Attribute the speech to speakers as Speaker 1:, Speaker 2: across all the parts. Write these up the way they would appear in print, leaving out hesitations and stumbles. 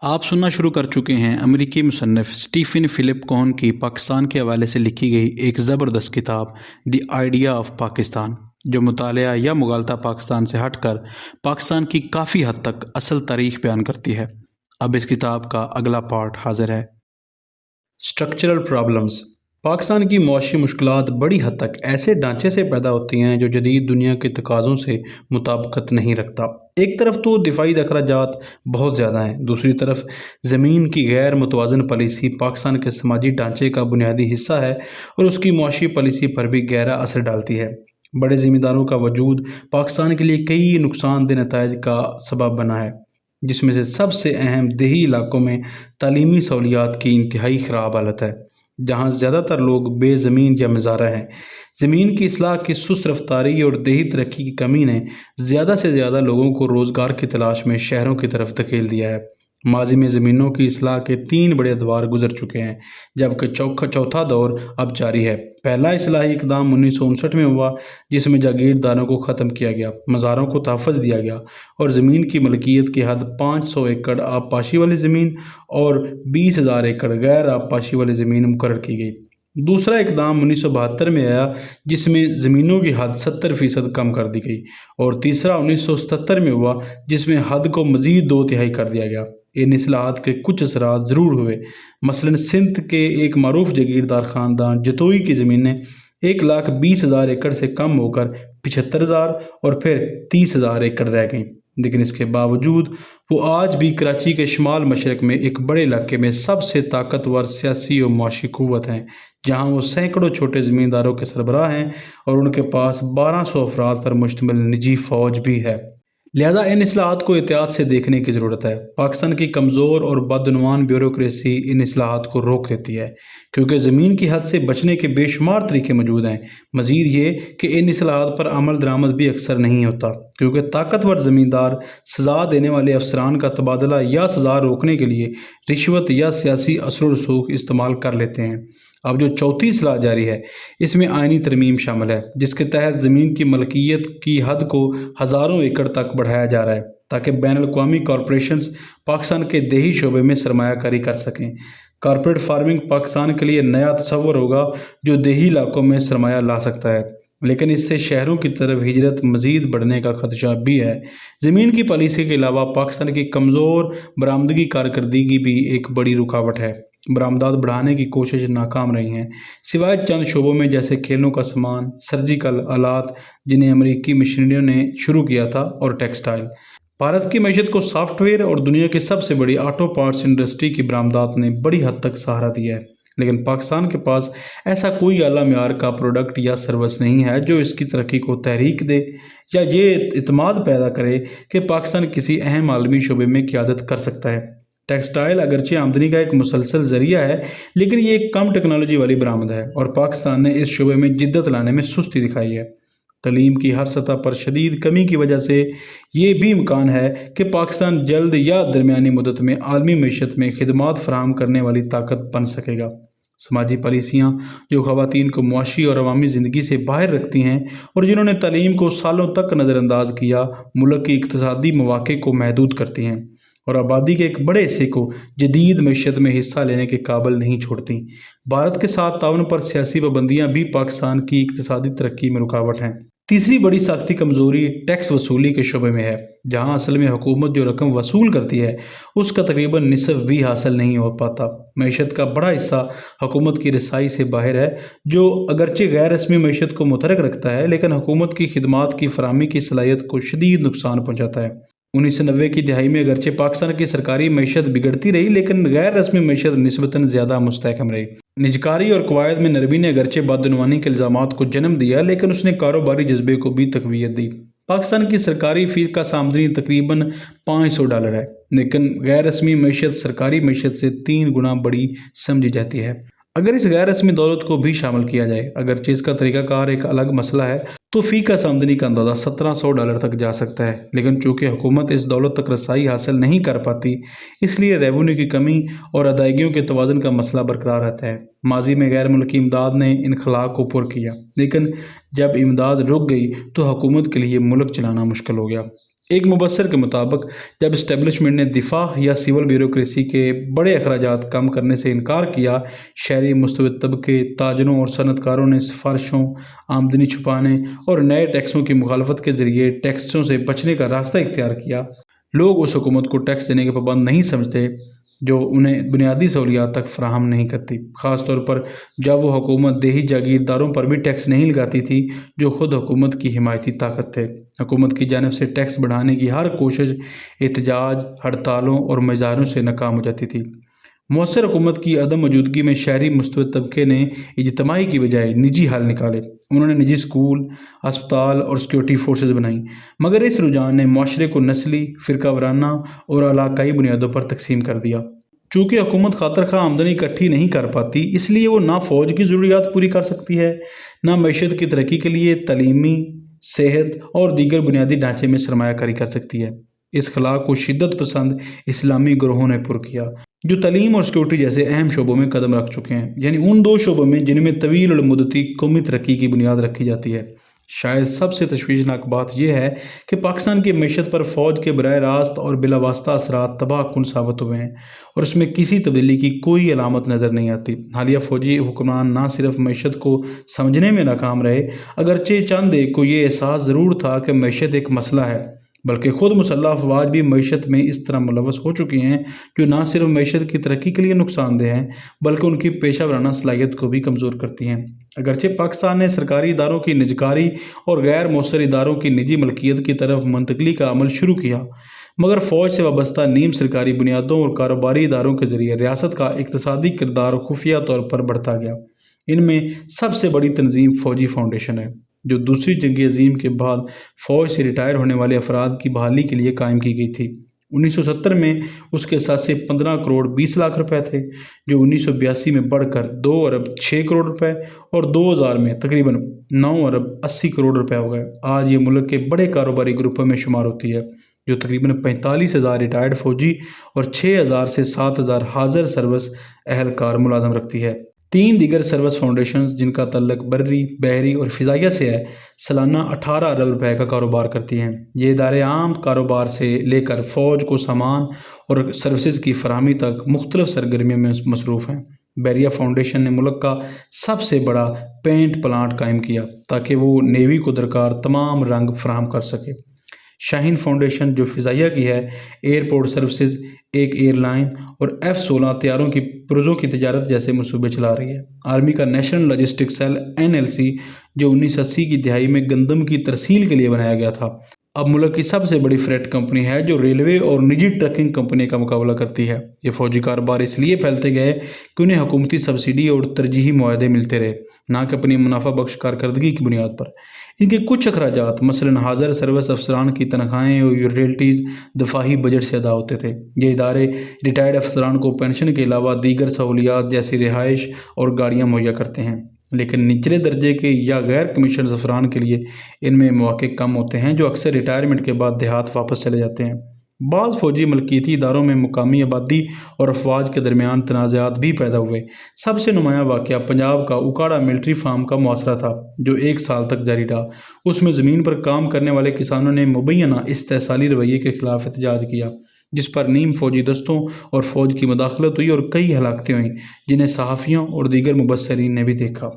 Speaker 1: آپ سننا شروع کر چکے ہیں امریکی مصنف اسٹیفن فلپ کون کی پاکستان کے حوالے سے لکھی گئی ایک زبردست کتاب دی آئیڈیا آف پاکستان، جو مطالعہ یا مغالطہ پاکستان سے ہٹ کر پاکستان کی کافی حد تک اصل تاریخ بیان کرتی ہے۔ اب اس کتاب کا اگلا پارٹ حاضر ہے۔ Structural problems. پاکستان کی معاشی مشکلات بڑی حد تک ایسے ڈھانچے سے پیدا ہوتی ہیں جو جدید دنیا کے تقاضوں سے مطابقت نہیں رکھتا۔ ایک طرف تو دفاعی اخراجات بہت زیادہ ہیں، دوسری طرف زمین کی غیر متوازن پالیسی پاکستان کے سماجی ڈھانچے کا بنیادی حصہ ہے اور اس کی معاشی پالیسی پر بھی گہرا اثر ڈالتی ہے۔ بڑے زمینداروں کا وجود پاکستان کے لیے کئی نقصان دہ نتائج کا سبب بنا ہے، جس میں سے سب سے اہم دیہی علاقوں میں تعلیمی سہولیات کی انتہائی خراب حالت ہے، جہاں زیادہ تر لوگ بے زمین یا مزارع ہیں۔ زمین کی اصلاح کی سست رفتاری اور دیہی ترقی کی کمی نے زیادہ سے زیادہ لوگوں کو روزگار کی تلاش میں شہروں کی طرف دھکیل دیا ہے۔ ماضی میں زمینوں کی اصلاح کے 3 بڑے ادوار گزر چکے ہیں، جبکہ چوتھا دور اب جاری ہے۔ پہلا اصلاحی اقدام 1959 میں ہوا، جس میں جاگیرداروں کو ختم کیا گیا، مزاروں کو تحفظ دیا گیا اور زمین کی ملکیت کی حد 500 ایکڑ آبپاشی والی زمین اور 20,000 ایکڑ غیر آبپاشی والی زمین مقرر کی گئی۔ دوسرا اقدام 1972 میں آیا، جس میں زمینوں کی حد 70% کم کر دی گئی، اور تیسرا 1977 میں ہوا، جس میں حد کو مزید 2/3 کر دیا گیا۔ ان اصلاحات کے کچھ اثرات ضرور ہوئے۔ مثلاً سندھ کے ایک معروف جاگیردار خاندان جتوئی کی زمینیں 1,20,000 ایکڑ سے کم ہو کر 75,000 اور پھر 30,000 ایکڑ رہ گئیں، لیکن اس کے باوجود وہ آج بھی کراچی کے شمال مشرق میں ایک بڑے علاقے میں سب سے طاقتور سیاسی اور معاشی قوت ہیں، جہاں وہ سینکڑوں چھوٹے زمینداروں کے سربراہ ہیں اور ان کے پاس 1200 افراد پر مشتمل نجی فوج بھی ہے۔ لہذا ان اصلاحات کو احتیاط سے دیکھنے کی ضرورت ہے۔ پاکستان کی کمزور اور بدعنوان بیوروکریسی ان اصلاحات کو روک دیتی ہے، کیونکہ زمین کی حد سے بچنے کے بے شمار طریقے موجود ہیں۔ مزید یہ کہ ان اصلاحات پر عمل درآمد بھی اکثر نہیں ہوتا، کیونکہ طاقتور زمیندار سزا دینے والے افسران کا تبادلہ یا سزا روکنے کے لیے رشوت یا سیاسی اثر و رسوخ استعمال کر لیتے ہیں۔ اب جو چوتھی اصلاح جاری ہے، اس میں آئینی ترمیم شامل ہے، جس کے تحت زمین کی ملکیت کی حد کو ہزاروں ایکڑ تک بڑھایا جا رہا ہے، تاکہ بین الاقوامی کارپوریشنز پاکستان کے دیہی شعبے میں سرمایہ کاری کر سکیں۔ کارپوریٹ فارمنگ پاکستان کے لیے نیا تصور ہوگا جو دیہی علاقوں میں سرمایہ لا سکتا ہے، لیکن اس سے شہروں کی طرف ہجرت مزید بڑھنے کا خدشہ بھی ہے۔ زمین کی پالیسی کے علاوہ پاکستان کی کمزور برآمدگی کارکردگی بھی ایک بڑی رکاوٹ ہے۔ برآمدات بڑھانے کی کوشش ناکام رہی ہیں، سوائے چند شعبوں میں جیسے کھیلوں کا سامان، سرجیکل آلات جنہیں امریکی مشینریوں نے شروع کیا تھا، اور ٹیکسٹائل۔ بھارت کی معیشت کو سافٹ ویئر اور دنیا کی سب سے بڑی آٹو پارٹس انڈسٹری کی برآمدات نے بڑی حد تک سہارا دیا ہے، لیکن پاکستان کے پاس ایسا کوئی اعلیٰ معیار کا پروڈکٹ یا سروس نہیں ہے جو اس کی ترقی کو تحریک دے یا یہ اعتماد پیدا کرے کہ پاکستان کسی اہم عالمی شعبے میں قیادت کر سکتا ہے۔ ٹیکسٹائل اگرچہ آمدنی کا ایک مسلسل ذریعہ ہے، لیکن یہ ایک کم ٹیکنالوجی والی برآمد ہے، اور پاکستان نے اس شعبے میں جدت لانے میں سستی دکھائی ہے۔ تعلیم کی ہر سطح پر شدید کمی کی وجہ سے یہ بھی امکان ہے کہ پاکستان جلد یا درمیانی مدت میں عالمی معیشت میں خدمات فراہم کرنے والی طاقت بن سکے گا۔ سماجی پالیسیاں جو خواتین کو معاشی اور عوامی زندگی سے باہر رکھتی ہیں اور جنہوں نے تعلیم کو سالوں تک نظر انداز کیا، ملک کی اقتصادی مواقع کو محدود کرتی ہیں اور آبادی کے ایک بڑے حصے کو جدید معیشت میں حصہ لینے کے قابل نہیں چھوڑتی۔ بھارت کے ساتھ تعاون پر سیاسی پابندیاں بھی پاکستان کی اقتصادی ترقی میں رکاوٹ ہیں۔ تیسری بڑی ساختی کمزوری ٹیکس وصولی کے شعبے میں ہے، جہاں اصل میں حکومت جو رقم وصول کرتی ہے اس کا تقریباً نصف بھی حاصل نہیں ہو پاتا۔ معیشت کا بڑا حصہ حکومت کی رسائی سے باہر ہے، جو اگرچہ غیر رسمی معیشت کو متحرک رکھتا ہے، لیکن حکومت کی خدمات کی فراہمی کی صلاحیت کو شدید نقصان پہنچاتا ہے۔ 1990 کی دہائی میں اگرچہ پاکستان کی سرکاری معیشت بگڑتی رہی، لیکن غیر رسمی معیشت نسبتاً زیادہ مستحکم رہی۔ نجکاری اور قواعد میں نرمی نے اگرچہ بدعنوانی کے الزامات کو جنم دیا، لیکن اس نے کاروباری جذبے کو بھی تقویت دی۔ پاکستان کی سرکاری فی کس آمدنی تقریباً $500 ہے، لیکن غیر رسمی معیشت سرکاری معیشت سے 3 گنا بڑی سمجھی جاتی ہے۔ اگر اس غیر رسمی دولت کو بھی شامل کیا جائے، اگرچہ اس کا طریقہ کار ایک الگ مسئلہ ہے، تو فی کس آمدنی کا اندازہ $1,700 تک جا سکتا ہے، لیکن چونکہ حکومت اس دولت تک رسائی حاصل نہیں کر پاتی، اس لیے ریونیو کی کمی اور ادائیگیوں کے توازن کا مسئلہ برقرار رہتا ہے۔ ماضی میں غیر ملکی امداد نے ان خلا کو پر کیا، لیکن جب امداد رک گئی تو حکومت کے لیے ملک چلانا مشکل ہو گیا۔ ایک مبصر کے مطابق جب اسٹیبلشمنٹ نے دفاع یا سول بیوروکریسی کے بڑے اخراجات کم کرنے سے انکار کیا، شہری مستبد طبقے، تاجروں اور صنعت کاروں نے سفارشوں، آمدنی چھپانے اور نئے ٹیکسوں کی مخالفت کے ذریعے ٹیکسوں سے بچنے کا راستہ اختیار کیا۔ لوگ اس حکومت کو ٹیکس دینے کے پابند نہیں سمجھتے جو انہیں بنیادی سہولیات تک فراہم نہیں کرتی، خاص طور پر جب وہ حکومت دیہی جاگیرداروں پر بھی ٹیکس نہیں لگاتی تھی جو خود حکومت کی حمایتی طاقت تھے۔ حکومت کی جانب سے ٹیکس بڑھانے کی ہر کوشش احتجاج، ہڑتالوں اور مظاہروں سے ناکام ہو جاتی تھی۔ مؤثر حکومت کی عدم موجودگی میں شہری مستبد طبقے نے اجتماعی کی بجائے نجی حل نکالے۔ انہوں نے نجی اسکول، ہسپتال اور سیکورٹی فورسز بنائیں، مگر اس رجحان نے معاشرے کو نسلی، فرقہ وارانہ اور علاقائی بنیادوں پر تقسیم کر دیا۔ چونکہ حکومت خاطر خواہ آمدنی اکٹھی نہیں کر پاتی، اس لیے وہ نہ فوج کی ضروریات پوری کر سکتی ہے، نہ معیشت کی ترقی کے لیے تعلیمی، صحت اور دیگر بنیادی ڈھانچے میں سرمایہ کاری کر سکتی ہے۔ اس خلا کو شدت پسند اسلامی گروہوں نے پر کیا جو تعلیم اور سیکورٹی جیسے اہم شعبوں میں قدم رکھ چکے ہیں، یعنی ان دو شعبوں میں جن میں طویل المدتی قومی ترقی کی بنیاد رکھی جاتی ہے۔ شاید سب سے تشویشناک بات یہ ہے کہ پاکستان کی معیشت پر فوج کے براہ راست اور بلا واسطہ اثرات تباہ کن ثابت ہوئے ہیں اور اس میں کسی تبدیلی کی کوئی علامت نظر نہیں آتی۔ حالیہ فوجی حکمران نہ صرف معیشت کو سمجھنے میں ناکام رہے، اگرچہ چند ایک کو یہ احساس ضرور تھا کہ معیشت ایک مسئلہ ہے، بلکہ خود مسلح افواج بھی معیشت میں اس طرح ملوث ہو چکی ہیں جو نہ صرف معیشت کی ترقی کے لیے نقصان دہ ہیں بلکہ ان کی پیشہ ورانہ صلاحیت کو بھی کمزور کرتی ہیں۔ اگرچہ پاکستان نے سرکاری اداروں کی نجکاری اور غیر مؤثر اداروں کی نجی ملکیت کی طرف منتقلی کا عمل شروع کیا، مگر فوج سے وابستہ نیم سرکاری بنیادوں اور کاروباری اداروں کے ذریعے ریاست کا اقتصادی کردار خفیہ طور پر بڑھتا گیا۔ ان میں سب سے بڑی تنظیم فوجی فاؤنڈیشن ہے، جو دوسری جنگ عظیم کے بعد فوج سے ریٹائر ہونے والے افراد کی بحالی کے لیے قائم کی گئی تھی۔ 1970 میں اس کے اثاثے 15 کروڑ 20 لاکھ روپے تھے، جو 1982 میں بڑھ کر 2 ارب 6 کروڑ روپے اور 2000 میں تقریباً 9 ارب 80 کروڑ روپے ہو گئے۔ آج یہ ملک کے بڑے کاروباری گروپوں میں شمار ہوتی ہے، جو تقریباً 45,000 ریٹائرڈ فوجی اور 6,000 سے 7,000 حاضر سروس اہلکار ملازم رکھتی ہے۔ 3 دیگر سروس فاؤنڈیشنز جن کا تعلق بری، بحری اور فضائیہ سے ہے، سالانہ 18 ارب روپے کا کاروبار کرتی ہیں۔ یہ ادارے عام کاروبار سے لے کر فوج کو سامان اور سروسز کی فراہمی تک مختلف سرگرمیوں میں مصروف ہیں۔ بحریہ فاؤنڈیشن نے ملک کا سب سے بڑا پینٹ پلانٹ قائم کیا تاکہ وہ نیوی کو درکار تمام رنگ فراہم کر سکے۔ شاہین فاؤنڈیشن جو فضائیہ کی ہے، ایئرپورٹ سروسز، ایک ایئر لائن اور F-16 طیاروں کی پرزوں کی تجارت جیسے منصوبے چلا رہی ہے۔ آرمی کا نیشنل لاجسٹک سیل NLC جو 1980 کی دہائی میں گندم کی ترسیل کے لیے بنایا گیا تھا، اب ملک کی سب سے بڑی فریٹ کمپنی ہے جو ریلوے اور نجی ٹرکنگ کمپنی کا مقابلہ کرتی ہے۔ یہ فوجی کاروبار اس لیے پھیلتے گئے کہ انہیں حکومتی سبسڈی اور ترجیحی معاہدے ملتے رہے، نہ کہ اپنی منافع بخش کارکردگی کی بنیاد پر۔ ان کے کچھ اخراجات مثلاً حاضر سروس افسران کی تنخواہیں اور رویلٹیز دفاعی بجٹ سے ادا ہوتے تھے۔ یہ ادارے ریٹائرڈ افسران کو پینشن کے علاوہ دیگر سہولیات جیسی رہائش اور گاڑیاں مہیا کرتے ہیں، لیکن نچلے درجے کے یا غیر کمیشنڈ افسران کے لیے ان میں مواقع کم ہوتے ہیں جو اکثر ریٹائرمنٹ کے بعد دیہات واپس چلے جاتے ہیں۔ بعض فوجی ملکیتی اداروں میں مقامی آبادی اور افواج کے درمیان تنازعات بھی پیدا ہوئے۔ سب سے نمایاں واقعہ پنجاب کا اکاڑا ملٹری فارم کا محاصرہ تھا جو 1 سال تک جاری رہا۔ اس میں زمین پر کام کرنے والے کسانوں نے مبینہ استحصالی رویے کے خلاف احتجاج کیا، جس پر نیم فوجی دستوں اور فوج کی مداخلت ہوئی اور کئی ہلاکتیں ہوئیں، جنہیں صحافیوں اور دیگر مبصرین نے بھی دیکھا۔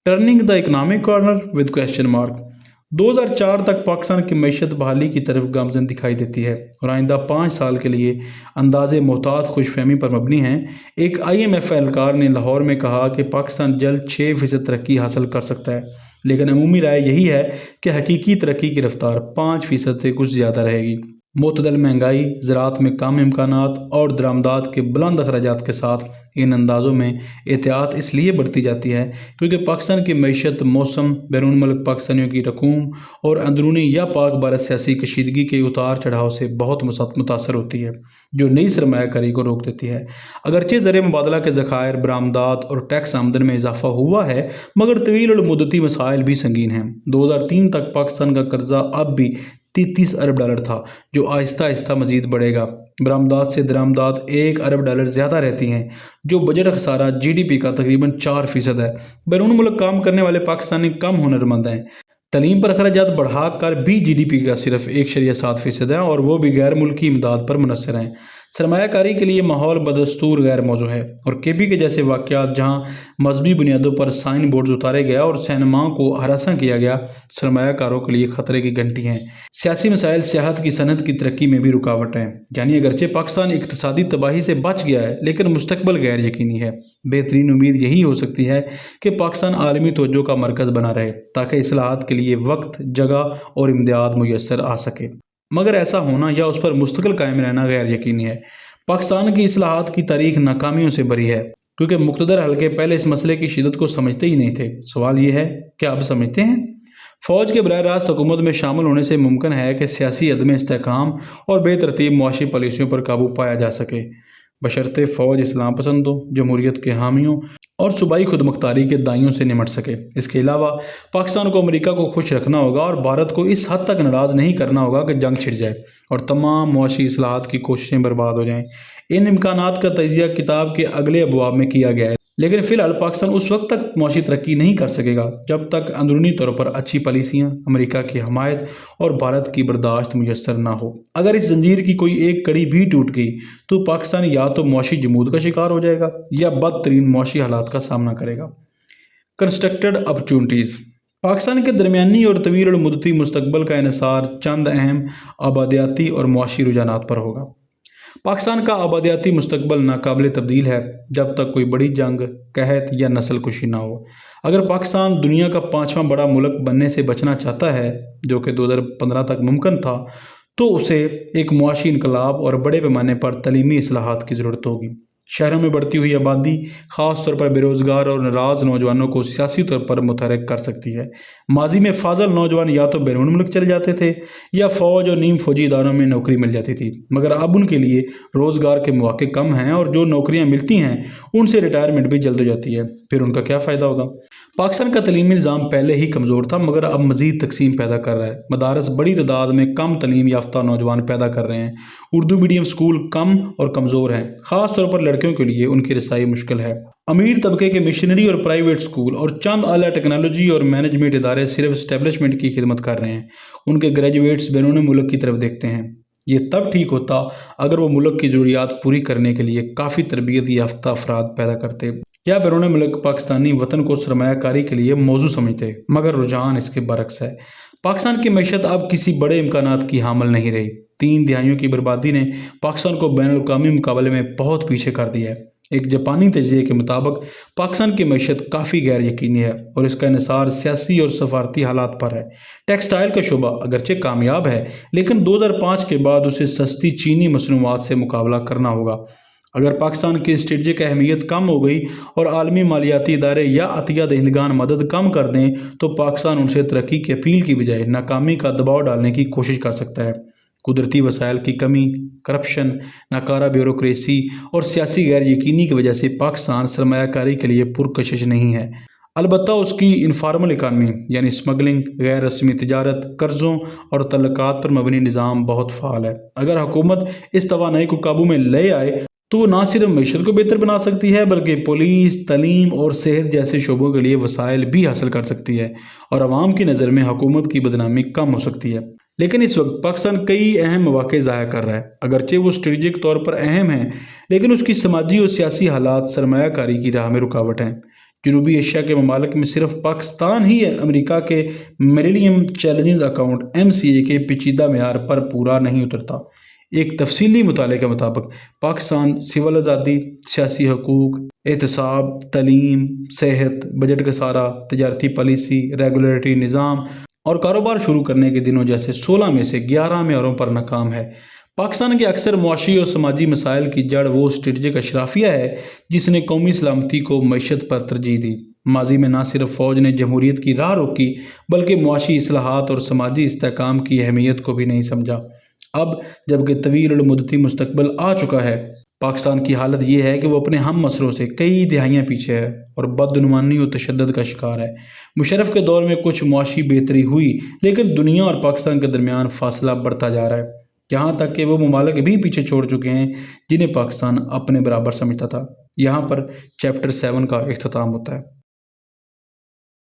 Speaker 1: Turning the economic corner with question mark 2004 تک پاکستان کی معیشت بحالی کی طرف گامزن دکھائی دیتی ہے اور آئندہ 5 سال کے لیے انداز محتاط خوش فہمی پر مبنی ہے۔ ایک IMF اہلکار نے لاہور میں کہا کہ پاکستان جلد 6% ترقی حاصل کر سکتا ہے، لیکن عمومی رائے یہی ہے کہ حقیقی ترقی کی رفتار 5% سے کچھ زیادہ رہے گی۔ معتدل مہنگائی، زراعت میں کم امکانات اور درآمدات کے بلند اخراجات کے ساتھ ان اندازوں میں احتیاط اس لیے بڑھتی جاتی ہے کیونکہ پاکستان کی معیشت موسم، بیرون ملک پاکستانیوں کی رقوم اور اندرونی یا پاک بھارت سیاسی کشیدگی کے اتار چڑھاؤ سے بہت متاثر ہوتی ہے، جو نئی سرمایہ کاری کو روک دیتی ہے۔ اگرچہ زر مبادلہ کے ذخائر، برآمدات اور ٹیکس آمدن میں اضافہ ہوا ہے، مگر طویل المدتی مسائل بھی سنگین ہیں۔ 2003 تک پاکستان کا قرضہ اب بھی 33 ارب ڈالر تھا، جو آہستہ آہستہ مزید بڑھے گا۔ برآمدات سے درآمدات 1 ارب ڈالر زیادہ رہتی ہیں، جو بجٹ خسارہ GDP کا تقریباً 4% ہے۔ بیرون ملک کام کرنے والے پاکستانی کم ہنرمند ہیں۔ تعلیم پر اخراجات بڑھا کر بھی GDP کا صرف 1.7% ہے اور وہ بھی غیر ملکی امداد پر منحصر ہیں۔ سرمایہ کاری کے لیے ماحول بدستور غیر موزوں ہے، اور KB کے جیسے واقعات جہاں مذہبی بنیادوں پر سائن بورڈز اتارے گیا اور سینماؤں کو ہراساں کیا گیا، سرمایہ کاروں کے لیے خطرے کی گھنٹی ہیں۔ سیاسی مسائل سیاحت کی صنعت کی ترقی میں بھی رکاوٹ ہیں، یعنی اگرچہ پاکستان اقتصادی تباہی سے بچ گیا ہے لیکن مستقبل غیر یقینی ہے۔ بہترین امید یہی ہو سکتی ہے کہ پاکستان عالمی توجہ کا مرکز بنا رہے تاکہ اصلاحات کے لیے وقت، جگہ اور امداد میسر آ سکے، مگر ایسا ہونا یا اس پر مستقل قائم رہنا غیر یقینی ہے۔ پاکستان کی اصلاحات کی تاریخ ناکامیوں سے بری ہے، کیونکہ مقتدر حلقے پہلے اس مسئلے کی شدت کو سمجھتے ہی نہیں تھے۔ سوال یہ ہے کہ اب سمجھتے ہیں؟ فوج کے براہ راست حکومت میں شامل ہونے سے ممکن ہے کہ سیاسی عدم استحکام اور بے ترتیب معاشی پالیسیوں پر قابو پایا جا سکے، بشرطے فوج اسلام پسندوں، جمہوریت کے حامیوں اور صوبائی خود مختاری کے دائیوں سے نمٹ سکے۔ اس کے علاوہ پاکستان کو امریکہ کو خوش رکھنا ہوگا اور بھارت کو اس حد تک ناراض نہیں کرنا ہوگا کہ جنگ چھڑ جائے اور تمام معاشی اصلاحات کی کوششیں برباد ہو جائیں۔ ان امکانات کا تجزیہ کتاب کے اگلے ابواب میں کیا گیا ہے، لیکن فی الحال پاکستان اس وقت تک معاشی ترقی نہیں کر سکے گا جب تک اندرونی طور پر اچھی پالیسیاں، امریکہ کی حمایت اور بھارت کی برداشت میسر نہ ہو۔ اگر اس زنجیر کی کوئی ایک کڑی بھی ٹوٹ گئی تو پاکستان یا تو معاشی جمود کا شکار ہو جائے گا یا بدترین معاشی حالات کا سامنا کرے گا۔ Constructed opportunities. پاکستان کے درمیانی اور طویل المدتی مستقبل کا انحصار چند اہم آبادیاتی اور معاشی رجحانات پر ہوگا۔ پاکستان کا آبادیاتی مستقبل ناقابل تبدیل ہے جب تک کوئی بڑی جنگ، قحط یا نسل کشی نہ ہو۔ اگر پاکستان دنیا کا 5واں بڑا ملک بننے سے بچنا چاہتا ہے، جو کہ 2015 تک ممکن تھا، تو اسے ایک معاشی انقلاب اور بڑے پیمانے پر تعلیمی اصلاحات کی ضرورت ہوگی۔ شہروں میں بڑھتی ہوئی آبادی خاص طور پر بے روزگار اور ناراض نوجوانوں کو سیاسی طور پر متحرک کر سکتی ہے۔ ماضی میں فاضل نوجوان یا تو بیرون ملک چلے جاتے تھے یا فوج اور نیم فوجی اداروں میں نوکری مل جاتی تھی، مگر اب ان کے لیے روزگار کے مواقع کم ہیں اور جو نوکریاں ملتی ہیں ان سے ریٹائرمنٹ بھی جلد ہو جاتی ہے۔ پھر ان کا کیا فائدہ ہوگا؟ پاکستان کا تعلیمی نظام پہلے ہی کمزور تھا مگر اب مزید تقسیم پیدا کر رہا ہے۔ مدارس بڑی تعداد میں کم تعلیم یافتہ نوجوان پیدا کر رہے ہیں۔ اردو میڈیم اسکول کم اور کمزور ہیں، خاص طور پر لڑکیوں کے لیے ان کی رسائی مشکل ہے۔ امیر طبقے کے مشنری اور پرائیویٹ اسکول اور چند اعلیٰ ٹیکنالوجی اور مینجمنٹ ادارے صرف اسٹیبلشمنٹ کی خدمت کر رہے ہیں۔ ان کے گریجویٹس بیرون ملک کی طرف دیکھتے ہیں۔ یہ تب ٹھیک ہوتا اگر وہ ملک کی ضروریات پوری کرنے کے لیے کافی تربیت یافتہ افراد پیدا کرتے یا بیرون ملک پاکستانی وطن کو سرمایہ کاری کے لیے موزوں سمجھتے، مگر رجحان اس کے برعکس ہے۔ پاکستان کی معیشت اب کسی بڑے امکانات کی حامل نہیں رہی۔ 3 دہائیوں کی بربادی نے پاکستان کو بین الاقوامی مقابلے میں بہت پیچھے کر دیا ہے۔ ایک جاپانی تجزیے کے مطابق پاکستان کی معیشت کافی غیر یقینی ہے اور اس کا انحصار سیاسی اور سفارتی حالات پر ہے۔ ٹیکسٹائل کا شعبہ اگرچہ کامیاب ہے لیکن 2005 کے بعد اسے سستی چینی مصنوعات سے مقابلہ کرنا ہوگا۔ اگر پاکستان کی اسٹریٹجک اہمیت کم ہو گئی اور عالمی مالیاتی ادارے یا عطیہ دہندگان مدد کم کر دیں تو پاکستان ان سے ترقی کی اپیل کی بجائے ناکامی کا دباؤ ڈالنے کی کوشش کر سکتا ہے۔ قدرتی وسائل کی کمی، کرپشن، ناکارہ بیوروکریسی اور سیاسی غیر یقینی کی وجہ سے پاکستان سرمایہ کاری کے لیے پرکشش نہیں ہے۔ البتہ اس کی انفارمل اکانومی یعنی اسمگلنگ، غیر رسمی تجارت، قرضوں اور تعلقات پر مبنی نظام بہت فعال ہے۔ اگر حکومت اس توانائی کو قابو میں لے آئے تو وہ نہ صرف معیشت کو بہتر بنا سکتی ہے بلکہ پولیس، تعلیم اور صحت جیسے شعبوں کے لیے وسائل بھی حاصل کر سکتی ہے اور عوام کی نظر میں حکومت کی بدنامی کم ہو سکتی ہے۔ لیکن اس وقت پاکستان کئی اہم مواقع ضائع کر رہا ہے۔ اگرچہ وہ اسٹریٹجک طور پر اہم ہیں لیکن اس کی سماجی اور سیاسی حالات سرمایہ کاری کی راہ میں رکاوٹ ہیں۔ جنوبی ایشیا کے ممالک میں صرف پاکستان ہی امریکہ کے ملینیم چیلنجز اکاؤنٹ MCA کے پیچیدہ معیار پر پورا نہیں اترتا۔ ایک تفصیلی مطالعے کے مطابق پاکستان سول آزادی، سیاسی حقوق، احتساب، تعلیم، صحت، بجٹ گسارہ، تجارتی پالیسی، ریگولیٹری نظام اور کاروبار شروع کرنے کے دنوں جیسے 16 میں سے 11 معیاروں پر ناکام ہے۔ پاکستان کے اکثر معاشی اور سماجی مسائل کی جڑ وہ اسٹریٹجک اشرافیہ ہے جس نے قومی سلامتی کو معیشت پر ترجیح دی۔ ماضی میں نہ صرف فوج نے جمہوریت کی راہ روکی بلکہ معاشی اصلاحات اور سماجی استحکام کی اہمیت کو بھی نہیں سمجھا۔ اب جبکہ طویل المدتی مستقبل آ چکا ہے، پاکستان کی حالت یہ ہے کہ وہ اپنے ہم مسئلوں سے کئی دہائیاں پیچھے ہے اور بدعنوانی اور تشدد کا شکار ہے۔ مشرف کے دور میں کچھ معاشی بہتری ہوئی لیکن دنیا اور پاکستان کے درمیان فاصلہ بڑھتا جا رہا ہے، یہاں تک کہ وہ ممالک بھی پیچھے چھوڑ چکے ہیں جنہیں پاکستان اپنے برابر سمجھتا تھا۔ یہاں پر چیپٹر 7 کا اختتام ہوتا ہے۔